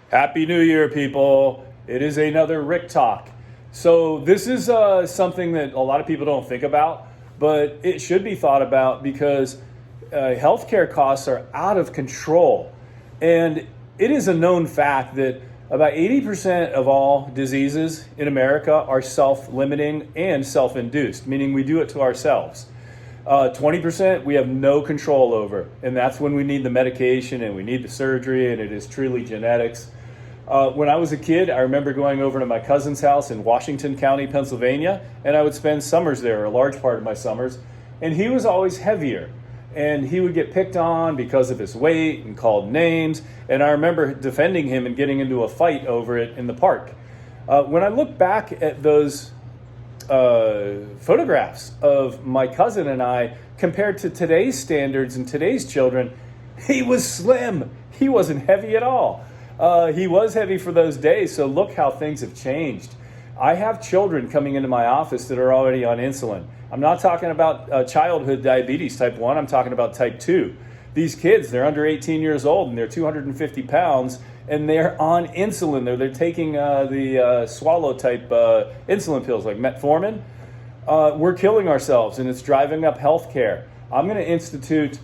Happy New Year, people. It is another Rick Talk. So, this is something that a lot of people don't think about, but it should be thought about because healthcare costs are out of control. And it is a known fact that about 80% of all diseases in America are self limiting and self induced, meaning we do it to ourselves. 20% we have no control over, and that's when we need the medication and we need the surgery, and it is truly genetics. When I was a kid, I remember going over to my cousin's house in Washington County, Pennsylvania, and I would spend summers there, a large part of my summers, and he was always heavier. And he would get picked on because of his weight and called names, and I remember defending him and getting into a fight over it in the park. When I look back at those photographs of my cousin and I compared to today's standards and today's children, he was slim. He wasn't heavy at all. He was heavy for those days, so look how things have changed. I have children coming into my office that are already on insulin. I'm not talking about childhood diabetes type 1, I'm talking about type 2. These kids, they're under 18 years old and they're 250 pounds and they're on insulin. They're taking the swallow type insulin pills like metformin. We're killing ourselves and it's driving up healthcare. I'm going to institute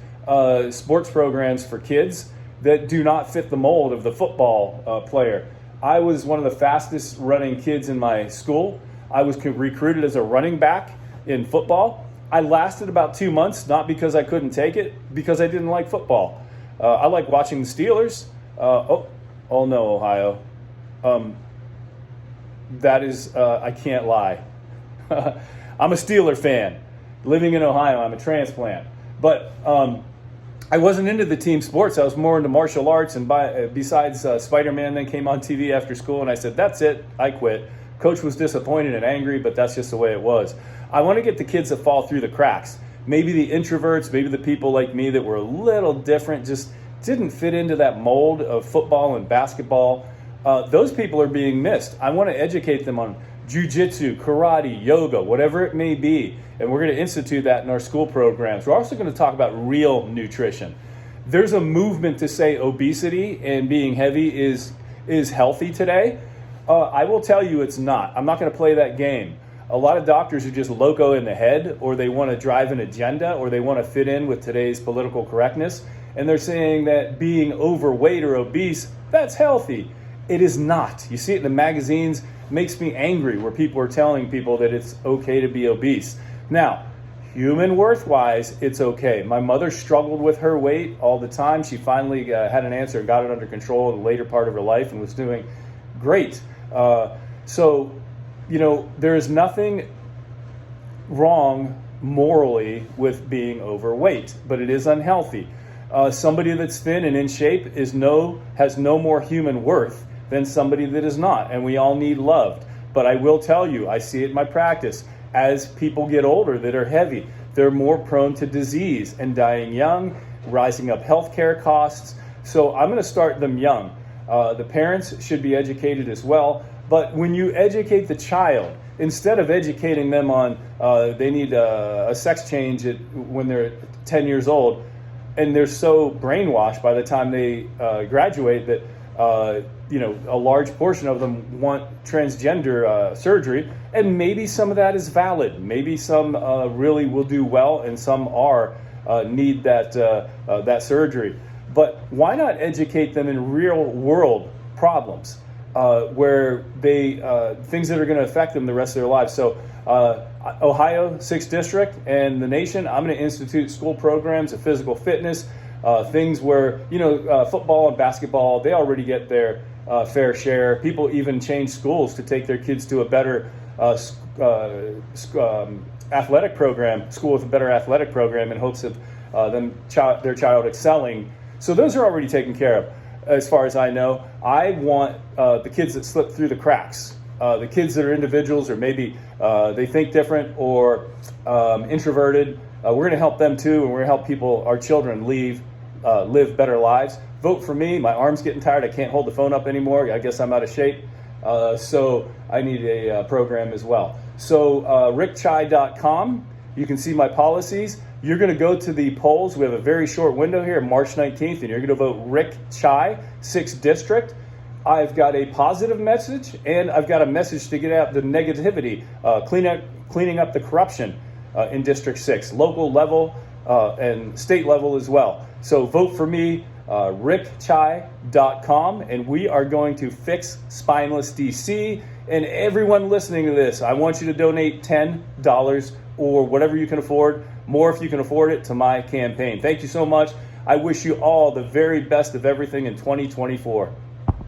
sports programs for kids that do not fit the mold of the football player. I was one of the fastest running kids in my school. I was recruited as a running back in football. I lasted about 2 months, not because I couldn't take it, because I didn't like football. I like watching the Steelers. Oh no, Ohio. That is, I can't lie. I'm a Steeler fan. Living in Ohio, I'm a transplant. But I wasn't into the team sports. I was more into martial arts. And besides Spider-Man then came on TV after school, and I said, that's it, I quit. Coach was disappointed and angry, but that's just the way it was. I want to get the kids that fall through the cracks. Maybe the introverts, maybe the people like me that were a little different, just didn't fit into that mold of football and basketball. Those people are being missed. I want to educate them on jiu-jitsu, karate, yoga, whatever it may be. And we're going to institute that in our school programs. We're also going to talk about real nutrition. There's a movement to say obesity and being heavy is healthy today. I will tell you it's not. I'm not going to play that game. A lot of doctors are just loco in the head, or they want to drive an agenda, or they want to fit in with today's political correctness. And they're saying that being overweight or obese, that's healthy. It is not. You see it in the magazines. It makes me angry where people are telling people that it's okay to be obese. Now, human worth-wise, it's okay. My mother struggled with her weight all the time. She finally had an answer and got it under control in the later part of her life and was doing great. There is nothing wrong morally with being overweight, but it is unhealthy. Somebody that's thin and in shape has no more human worth than somebody that is not, and we all need loved. But I will tell you, I see it in my practice. As people get older that are heavy, they're more prone to disease and dying young, rising up healthcare costs. So I'm going to start them young. The parents should be educated as well. But when you educate the child, instead of educating them on they need a sex change when they're 10 years old, and they're so brainwashed by the time they graduate that a large portion of them want transgender surgery, and maybe some of that is valid. Maybe some really will do well, and some need that surgery. But why not educate them in real world problems where they things that are going to affect them the rest of their lives? So Ohio, 6th District, and the nation, I'm going to institute school programs of physical fitness, things where, football and basketball, they already get their fair share. People even change schools to take their kids to a better athletic program, school with a better athletic program in hopes of their child excelling. So those are already taken care of. As far as I know, I want the kids that slip through the cracks, the kids that are individuals or maybe they think different or introverted. We're going to help them too, and we're going to help our children live better lives. Vote for me. My arm's getting tired. I can't hold the phone up anymore. I guess I'm out of shape. So I need a program as well. So rickchai.com. You can see my policies. You're going to go to the polls. We have a very short window here, March 19th, and you're going to vote Rick Chai, 6th District. I've got a positive message, and I've got a message to get out the negativity, cleaning up the corruption in District 6, local level and state level as well. So vote for me, rickchai.com, and we are going to fix spineless DC. And everyone listening to this, I want you to donate $10 or whatever you can afford, more if you can afford it, to my campaign. Thank you so much. I wish you all the very best of everything in 2024.